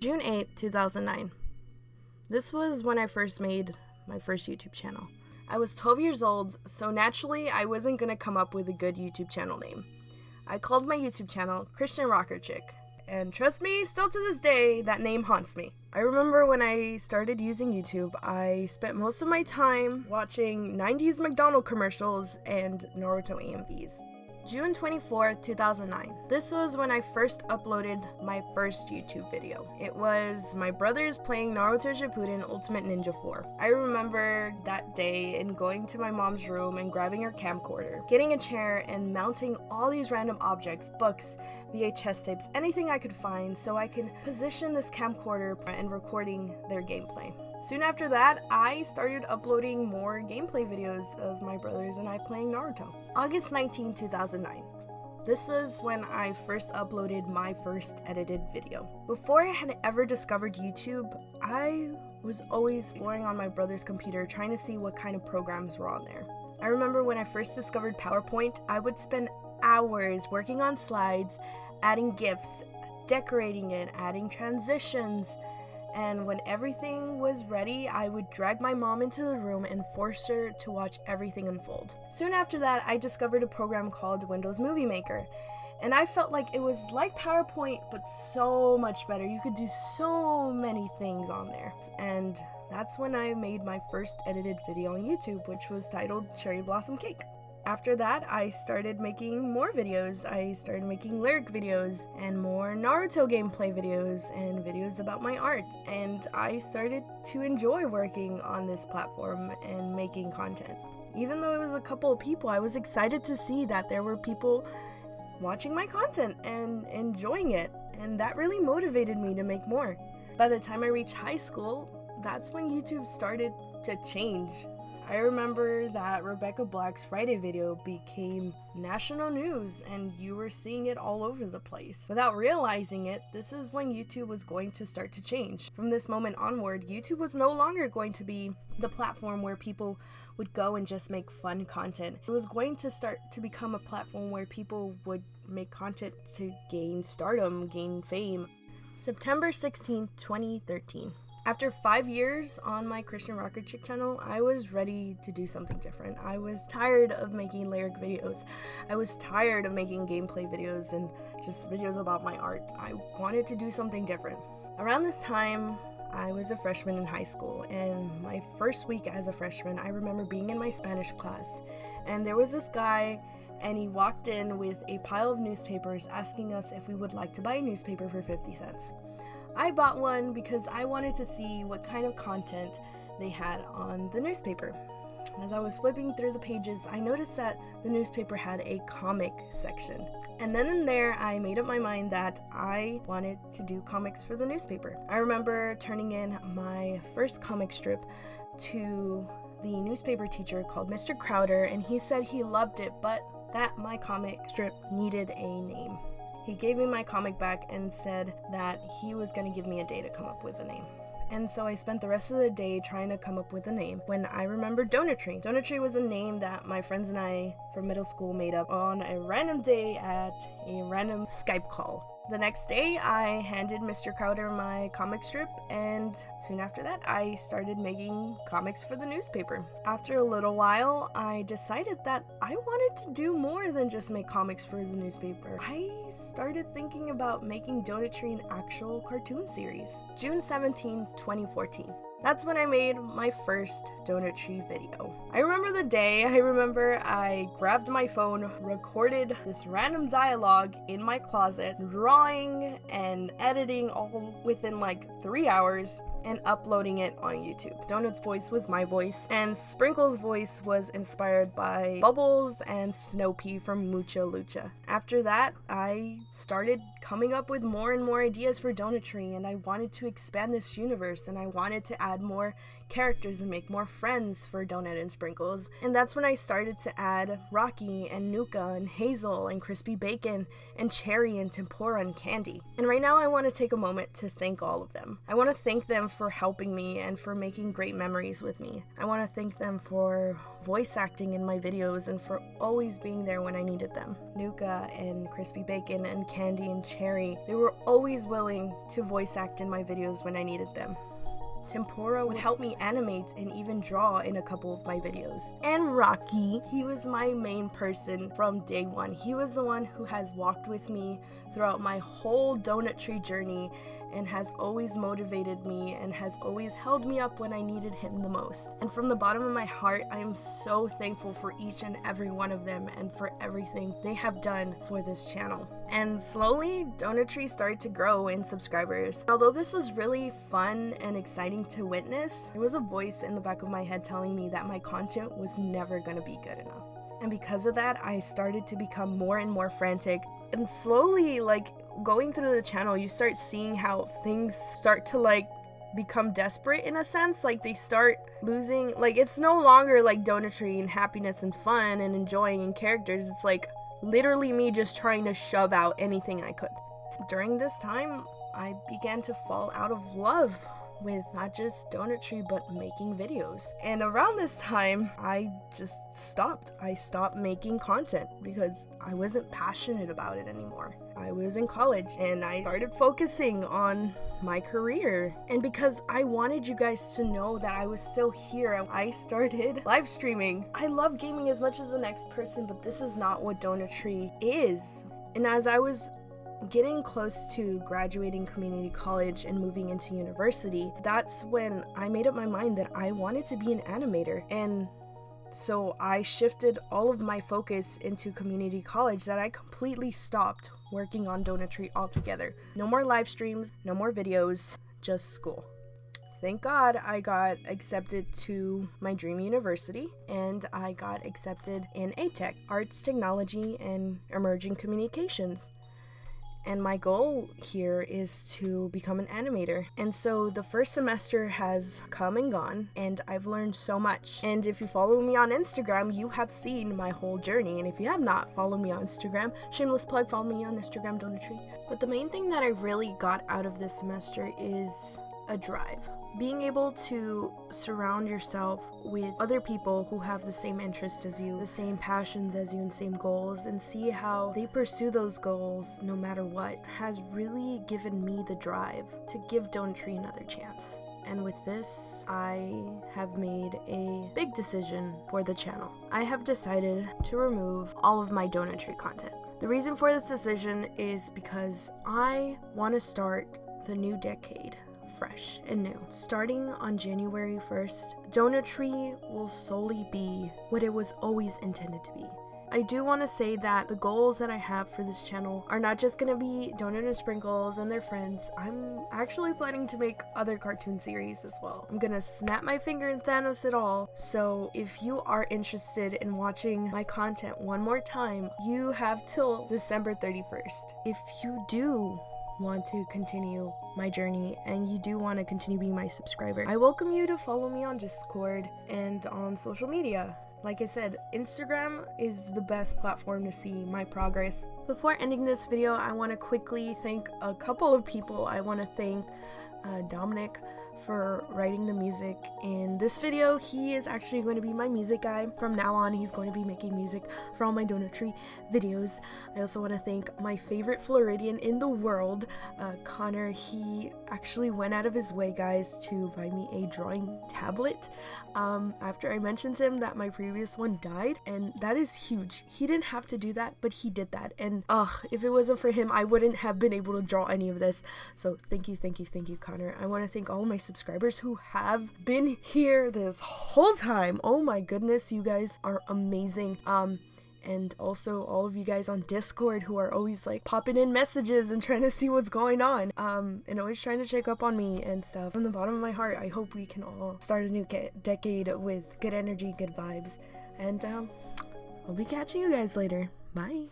June 8, 2009. This was when I first made my first YouTube channel. I was 12 years old, so naturally I wasn't gonna come up with a good YouTube channel name. I called my YouTube channel Christian Rocker Chick, and trust me, still to this day, that name haunts me. I remember when I started using YouTube, I spent most of my time watching 90s McDonald's commercials and Naruto AMVs. June 24, 2009. This was when I first uploaded my first YouTube video. It was my brothers playing Naruto Shippuden Ultimate Ninja 4. I remember that day and going to my mom's room and grabbing her camcorder, getting a chair and mounting all these random objects, books, VHS tapes, anything I could find so I can position this camcorder and recording their gameplay. Soon after that, I started uploading more gameplay videos of my brothers and I playing Naruto. August 19, 2009. This is when I first uploaded my first edited video. Before I had ever discovered YouTube, I was always exploring on my brother's computer trying to see what kind of programs were on there. I remember when I first discovered PowerPoint, I would spend hours working on slides, adding GIFs, decorating it, adding transitions. And when everything was ready, I would drag my mom into the room and force her to watch everything unfold. Soon after that, I discovered a program called Windows Movie Maker. And I felt like it was like PowerPoint, but so much better. You could do so many things on there. And that's when I made my first edited video on YouTube, which was titled Cherry Blossom Cake. After that, I started making more videos. I started making lyric videos and more Naruto gameplay videos and videos about my art. And I started to enjoy working on this platform and making content. Even though it was a couple of people, I was excited to see that there were people watching my content and enjoying it. And that really motivated me to make more. By the time I reached high school, that's when YouTube started to change. I remember that Rebecca Black's Friday video became national news and you were seeing it all over the place. Without realizing it, this is when YouTube was going to start to change. From this moment onward, YouTube was no longer going to be the platform where people would go and just make fun content. It was going to start to become a platform where people would make content to gain stardom, gain fame. September 16, 2013. After 5 years on my Christian Rocker Chick channel, I was ready to do something different. I was tired of making lyric videos. I was tired of making gameplay videos and just videos about my art. I wanted to do something different. Around this time, I was a freshman in high school, and my first week as a freshman, I remember being in my Spanish class, and there was this guy, and he walked in with a pile of newspapers asking us if we would like to buy a newspaper for 50 cents. I bought one because I wanted to see what kind of content they had on the newspaper. As I was flipping through the pages, I noticed that the newspaper had a comic section. And then in there, I made up my mind that I wanted to do comics for the newspaper. I remember turning in my first comic strip to the newspaper teacher called Mr. Crowder, and he said he loved it, but that my comic strip needed a name. He gave me my comic back and said that he was going to give me a day to come up with a name. And so I spent the rest of the day trying to come up with a name when I remembered DonutTree. DonutTree was a name that my friends and I from middle school made up on a random day at a random Skype call. The next day, I handed Mr. Crowder my comic strip, and soon after that, I started making comics for the newspaper. After a little while, I decided that I wanted to do more than just make comics for the newspaper. I started thinking about making DonutTree an actual cartoon series. June 17, 2014. That's when I made my first DonutTree video. I remember the day. I grabbed my phone, recorded this random dialogue in my closet, drawing and editing all within like 3 hours and uploading it on YouTube. Donut's voice was my voice, and Sprinkle's voice was inspired by Bubbles and Snoopy from Mucha Lucha. After that, I started coming up with more and more ideas for DonutTree, and I wanted to expand this universe, and I wanted to add more characters and make more friends for Donut and Sprinkles. And that's when I started to add Rocky and Nuka and Hazel and Crispy Bacon and Cherry and Tempura and Candy. And right now I want to take a moment to thank all of them. I want to thank them for helping me and for making great memories with me. I want to thank them for voice acting in my videos and for always being there when I needed them. Nuka and Crispy Bacon and Candy and Cherry, they were always willing to voice act in my videos when I needed them. Tempura would help me animate and even draw in a couple of my videos. And Rocky, he was my main person from day one. He was the one who has walked with me throughout my whole DonutTree journey and has always motivated me and has always held me up when I needed him the most. And from the bottom of my heart, I am so thankful for each and every one of them and for everything they have done for this channel. And slowly, DonutTree started to grow in subscribers. Although this was really fun and exciting to witness, there was a voice in the back of my head telling me that my content was never gonna be good enough. And because of that, I started to become more and more frantic. And slowly, going through the channel, you start seeing how things start to become desperate in a sense. They start losing, it's no longer DonutTree and happiness and fun and enjoying and characters. It's literally me just trying to shove out anything I could. During this time, I began to fall out of love with not just DonutTree but making videos. And around this time, I just stopped. I stopped making content because I wasn't passionate about it anymore. I was in college and I started focusing on my career. And because I wanted you guys to know that I was still here, I started live streaming. I love gaming as much as the next person, but this is not what DonutTree is. And as I was getting close to graduating community college and moving into university, that's when I made up my mind that I wanted to be an animator. And so I shifted all of my focus into community college, that I completely stopped working on DonutTree altogether. No more live streams, no more videos, just school. Thank God I got accepted to my dream university, and I got accepted in ATech, Arts, Technology, and Emerging Communications. And my goal here is to become an animator. And so the first semester has come and gone, and I've learned so much. And if you follow me on Instagram, you have seen my whole journey. And if you have not followed me on Instagram, shameless plug, follow me on Instagram, DonutTree. But the main thing that I really got out of this semester is a drive. Being able to surround yourself with other people who have the same interests as you, the same passions as you, and same goals, and see how they pursue those goals no matter what, has really given me the drive to give DonutTree another chance. And with this, I have made a big decision for the channel. I have decided to remove all of my DonutTree content. The reason for this decision is because I want to start the new decade fresh and new. Starting on January 1st, DonutTree will solely be what it was always intended to be. I do want to say that the goals that I have for this channel are not just going to be Donut and Sprinkles and their friends. I'm actually planning to make other cartoon series as well. I'm going to snap my finger and Thanos it all. So if you are interested in watching my content one more time, you have till December 31st. If you do want to continue my journey and you do want to continue being my subscriber, I welcome you to follow me on Discord and on social media. Like I said, Instagram is the best platform to see my progress. Before ending this video, I want to quickly thank a couple of people. I want to thank Dominic for writing the music in this video. He is actually going to be my music guy. From now on, he's going to be making music for all my DonutTree videos. I also want to thank my favorite Floridian in the world, Connor. He actually went out of his way, guys, to buy me a drawing tablet after I mentioned to him that my previous one died, and that is huge. He didn't have to do that, but he did that, and if it wasn't for him, I wouldn't have been able to draw any of this. So thank you, Connor. I want to thank all my subscribers who have been here this whole time. Oh my goodness, you guys are amazing. And also all of you guys on Discord who are always like popping in messages and trying to see what's going on, and always trying to check up on me and stuff. From the bottom of my heart, I hope we can all start a new decade with good energy, good vibes, and I'll be catching you guys later. Bye.